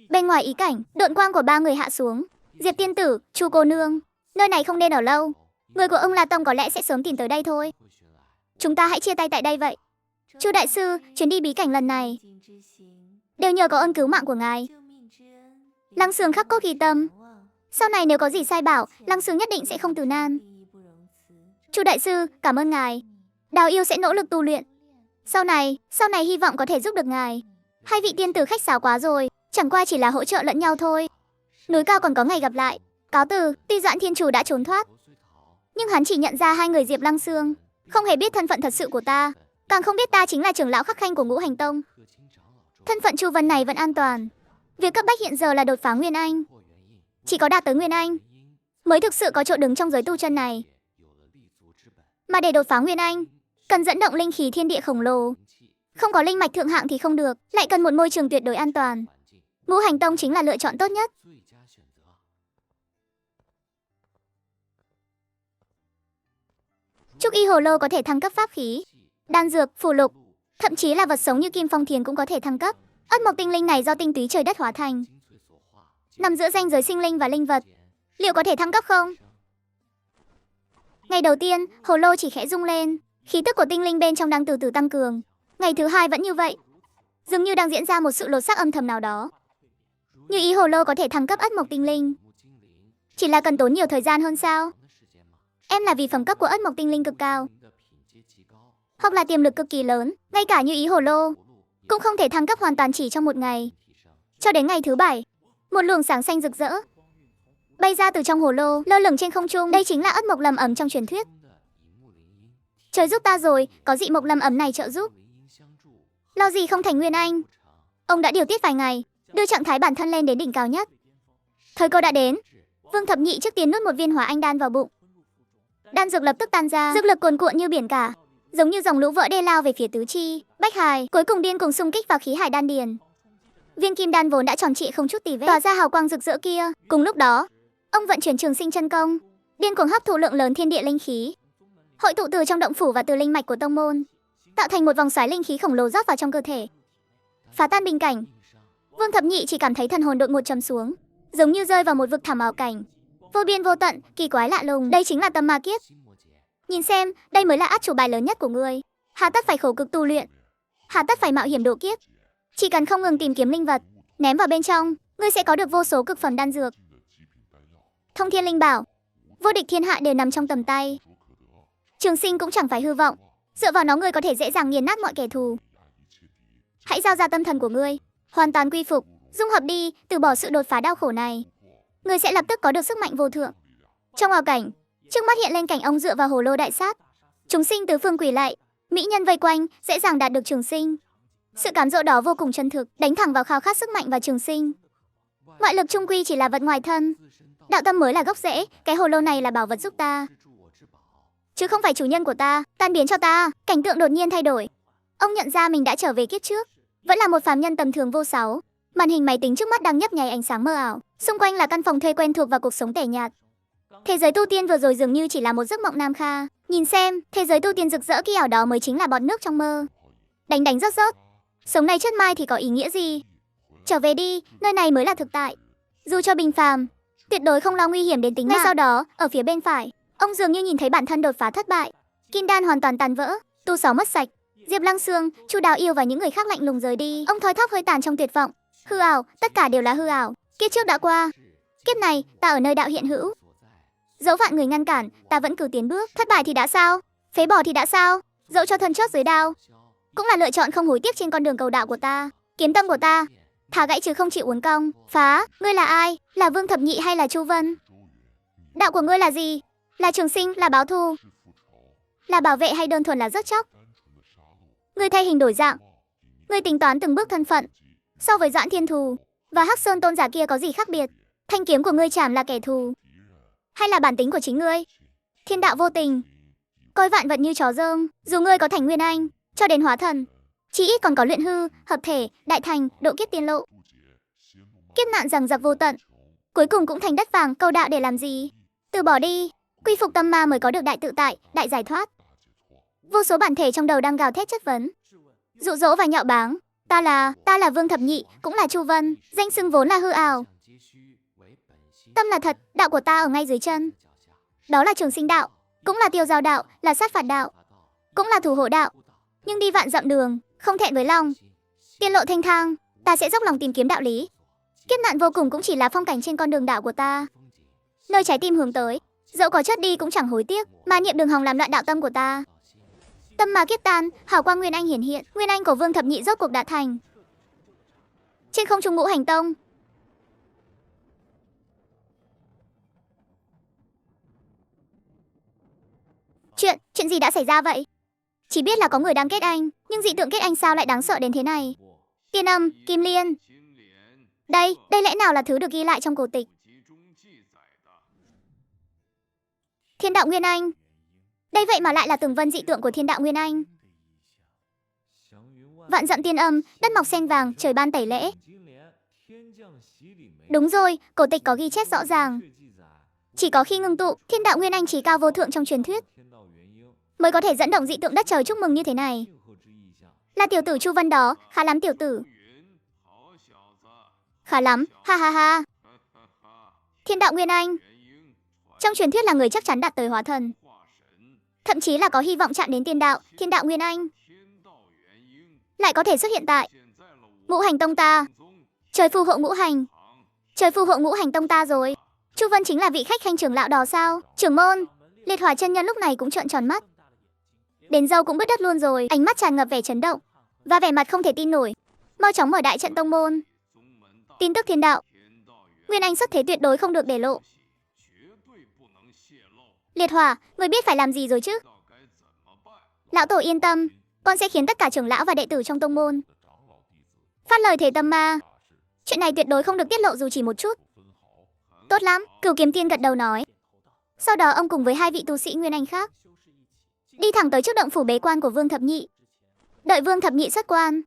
Bên ngoài ý cảnh, độn quang của ba người hạ xuống. Diệp tiên tử, Chu cô nương, nơi này không nên ở lâu. Người của ông La Tông có lẽ sẽ sớm tìm tới đây thôi. Chúng ta hãy chia tay tại đây vậy. Chu đại sư, chuyến đi bí cảnh lần này đều nhờ có ơn cứu mạng của ngài. Lăng Sương khắc cốt ghi tâm. Sau này nếu có gì sai bảo, Lăng Sương nhất định sẽ không từ nan. Chu đại sư, cảm ơn ngài. Đào yêu sẽ nỗ lực tu luyện. Sau này hy vọng có thể giúp được ngài. Hai vị tiên tử khách sáo quá rồi, chẳng qua chỉ là hỗ trợ lẫn nhau thôi. Núi cao còn có ngày gặp lại. Cáo từ. Tuy Doãn Thiên Chủ đã trốn thoát, nhưng hắn chỉ nhận ra hai người Diệp Lăng Sương, không hề biết thân phận thật sự của ta, càng không biết ta chính là trưởng lão Khắc Khanh của Ngũ Hành Tông. Thân phận Chu Vân này vẫn an toàn. Việc cấp bách hiện giờ là đột phá Nguyên Anh. Chỉ có đạt tới Nguyên Anh mới thực sự có chỗ đứng trong giới tu chân này. Mà để đột phá Nguyên Anh, cần dẫn động linh khí thiên địa khổng lồ. Không có linh mạch thượng hạng thì không được, lại cần một môi trường tuyệt đối an toàn. Ngũ Hành Tông chính là lựa chọn tốt nhất. Trúc Y Hồ Lô có thể thăng cấp pháp khí, đan dược, phù lục, thậm chí là vật sống như Kim Phong Thiền cũng có thể thăng cấp. Ất mộc tinh linh này do tinh túy trời đất hóa thành, nằm giữa ranh giới sinh linh và linh vật, liệu có thể thăng cấp không? Ngày đầu tiên, hồ lô chỉ khẽ rung lên, khí tức của tinh linh bên trong đang từ từ tăng cường. Ngày thứ hai vẫn như vậy, dường như đang diễn ra một sự lột xác âm thầm nào đó. Như ý hồ lô có thể thăng cấp ất mộc tinh linh, chỉ là cần tốn nhiều thời gian hơn sao? Em là vì phẩm cấp của ất mộc tinh linh cực cao, hoặc là tiềm lực cực kỳ lớn, ngay cả như ý hồ lô cũng không thể thăng cấp hoàn toàn chỉ trong một ngày. Cho đến ngày thứ 7, một luồng sáng xanh rực rỡ bay ra từ trong hồ lô, lơ lửng trên không trung. Đây chính là ất mộc lâm ấm trong truyền thuyết. Trời giúp ta rồi, có dị mộc lâm ấm này trợ giúp, lo gì không thành Nguyên Anh. Ông đã điều tiết vài ngày, đưa trạng thái bản thân lên đến đỉnh cao nhất. Thời cơ đã đến. Vương Thập Nhị trước tiên nuốt một viên Hóa Anh đan vào bụng. Đan dược lập tức tan ra, dược lực cuồn cuộn như biển cả, giống như dòng lũ vỡ đê lao về phía tứ chi, bách hài, cuối cùng điên cuồng xung kích vào khí hải đan điền. Viên kim đan vốn đã tròn trịa không chút tì vết, tỏa ra hào quang rực rỡ kia. Cùng lúc đó, ông vận chuyển Trường Sinh chân công, điên cuồng hấp thụ lượng lớn thiên địa linh khí, hội tụ từ trong động phủ và từ linh mạch của tông môn, tạo thành một vòng xoáy linh khí khổng lồ rót vào trong cơ thể, phá tan bình cảnh. Vương Thập Nhị chỉ cảm thấy thần hồn đột ngột trầm xuống, giống như rơi vào một vực thẳm ảo cảnh, vô biên vô tận, kỳ quái lạ lùng. Đây chính là tâm ma kiếp. Nhìn xem, đây mới là át chủ bài lớn nhất của ngươi. Hà tất phải khổ cực tu luyện, hà tất phải mạo hiểm độ kiếp. Chỉ cần không ngừng tìm kiếm linh vật, ném vào bên trong, ngươi sẽ có được vô số cực phẩm đan dược, thông thiên linh bảo, vô địch thiên hạ đều nằm trong tầm tay. Trường Sinh cũng chẳng phải hư vọng, dựa vào nó ngươi có thể dễ dàng nghiền nát mọi kẻ thù. Hãy giao ra tâm thần của ngươi, hoàn toàn quy phục, dung hợp đi, từ bỏ sự đột phá đau khổ này. Ngươi sẽ lập tức có được sức mạnh vô thượng. Trong ảo cảnh, trước mắt hiện lên cảnh ông dựa vào hồ lô đại sát, chúng sinh tứ phương quỳ lạy, mỹ nhân vây quanh, dễ dàng đạt được trường sinh. Sự cám dỗ đó vô cùng chân thực, đánh thẳng vào khao khát sức mạnh và trường sinh. Ngoại lực trung quy chỉ là vật ngoài thân, đạo tâm mới là gốc rễ. Cái hồ lô này là bảo vật giúp ta, chứ không phải chủ nhân của ta. Tan biến cho ta. Cảnh tượng đột nhiên thay đổi. Ông nhận ra mình đã trở về kiếp trước, vẫn là một phàm nhân tầm thường vô sáu. Màn hình máy tính trước mắt đang nhấp nháy ánh sáng mơ ảo, xung quanh là căn phòng thuê quen thuộc và cuộc sống tẻ nhạt. Thế giới tu tiên vừa rồi dường như chỉ là một giấc mộng nam kha. Nhìn xem, thế giới tu tiên rực rỡ kỳ ảo đó mới chính là bọt nước trong mơ. Đánh đánh rớt rớt, sống nay chết mai thì có ý nghĩa gì? Trở về đi, nơi này mới là thực tại. Dù cho bình phàm, tuyệt đối không lo nguy hiểm đến tính mạng. Ngay sau đó, ở phía bên phải, ông dường như nhìn thấy bản thân đột phá thất bại, kim đan hoàn toàn tàn vỡ, tu sáu mất sạch. Diệp Lăng Sương, Chu Đào Yêu và những người khác lạnh lùng rời đi. Ông thoi thóp hơi tàn trong tuyệt vọng. Hư ảo, tất cả đều là hư ảo. Kiếp trước đã qua, kiếp này ta ở nơi đạo hiện hữu. Dẫu vạn người ngăn cản, ta vẫn cứ tiến bước. Thất bại thì đã sao? Phế bỏ thì đã sao? Dẫu cho thân chót dưới đao, cũng là lựa chọn không hối tiếc trên con đường cầu đạo của ta. Kiếm tâm của ta thả gãy chứ không chịu uốn cong. Phá, ngươi là ai? Là Vương Thập Nhị hay là Chu Vân? Đạo của ngươi là gì? Là trường sinh, là báo thù, là bảo vệ hay đơn thuần là rớt chóc? Ngươi thay hình đổi dạng, ngươi tính toán từng bước thân phận. So với Doãn Thiên Thù và Hắc Sơn tôn giả kia có gì khác biệt? Thanh kiếm của ngươi chảm là kẻ thù, hay là bản tính của chính ngươi? Thiên đạo vô tình, coi vạn vật như chó dơm. Dù ngươi có thành Nguyên Anh, cho đến hóa thần, chỉ ít còn có luyện hư, hợp thể, đại thành, độ kiếp tiên lộ. Kiếp nạn rằng giặc vô tận, cuối cùng cũng thành đất vàng. Cầu đạo để làm gì? Từ bỏ đi, quy phục tâm ma mới có được đại tự tại, đại giải thoát. Vô số bản thể trong đầu đang gào thét chất vấn, dụ dỗ và nhạo báng. Ta là Vương Thập Nhị, cũng là Chu Vân, danh xưng vốn là hư ảo. Tâm là thật, đạo của ta ở ngay dưới chân. Đó là Trường Sinh đạo, cũng là Tiêu Giao đạo, là Sát Phạt đạo, cũng là Thủ Hộ đạo. Nhưng đi vạn dặm đường, không thẹn với lòng. Tiên lộ thanh thang, ta sẽ dốc lòng tìm kiếm đạo lý. Kiếp nạn vô cùng cũng chỉ là phong cảnh trên con đường đạo của ta. Nơi trái tim hướng tới, dẫu có chết đi cũng chẳng hối tiếc, mà niệm đường hòng làm loạn đạo tâm của ta. Tâm ma kiếp tan, hào quang Nguyên Anh hiển hiện, Nguyên Anh của Vương Thập Nhị rốt cuộc đã thành. Trên không trung Ngũ Hành Tông, Chuyện gì đã xảy ra vậy? Chỉ biết là có người đang kết anh, nhưng dị tượng kết anh sao lại đáng sợ đến thế này? Tiên âm, Kim Liên. Đây lẽ nào là thứ được ghi lại trong cổ tịch? Thiên đạo Nguyên Anh. Đây vậy mà lại là tường vân dị tượng của thiên đạo Nguyên Anh. Vạn dặm tiên âm, đất mọc sen vàng, trời ban tẩy lễ. Đúng rồi, cổ tịch có ghi chép rõ ràng. Chỉ có khi ngưng tụ, thiên đạo Nguyên Anh trí cao vô thượng trong truyền thuyết mới có thể dẫn động dị tượng đất trời chúc mừng như thế này. Là tiểu tử Chu Vân đó, khá lắm tiểu tử. Khá lắm, ha ha ha. Thiên đạo Nguyên Anh. Trong truyền thuyết là người chắc chắn đạt tới hóa thần. Thậm chí là có hy vọng chạm đến tiên đạo, thiên đạo Nguyên Anh. Lại có thể xuất hiện tại Ngũ Hành Tông ta. Trời phù hộ ngũ hành. Trời phù hộ Ngũ Hành Tông ta rồi. Chu Vân chính là vị khách khanh trưởng lão đó sao? Trưởng môn. Liệt Hỏa chân nhân lúc này cũng trợn tròn mắt. Đến râu cũng bứt đất luôn rồi, ánh mắt tràn ngập vẻ chấn động và vẻ mặt không thể tin nổi. Mau chóng mở đại trận tông môn. Tin tức thiên đạo. Nguyên Anh xuất thế tuyệt đối không được để lộ. Liệt Hỏa, người biết phải làm gì rồi chứ? Lão tổ yên tâm, con sẽ khiến tất cả trưởng lão và đệ tử trong tông môn phát lời thề tâm ma. Chuyện này tuyệt đối không được tiết lộ dù chỉ một chút. Tốt lắm, Cửu Kiếm Tiên gật đầu nói. Sau đó ông cùng với hai vị tu sĩ Nguyên Anh khác đi thẳng tới trước động phủ bế quan của Vương Thập Nhị. Đợi Vương Thập Nhị xuất quan,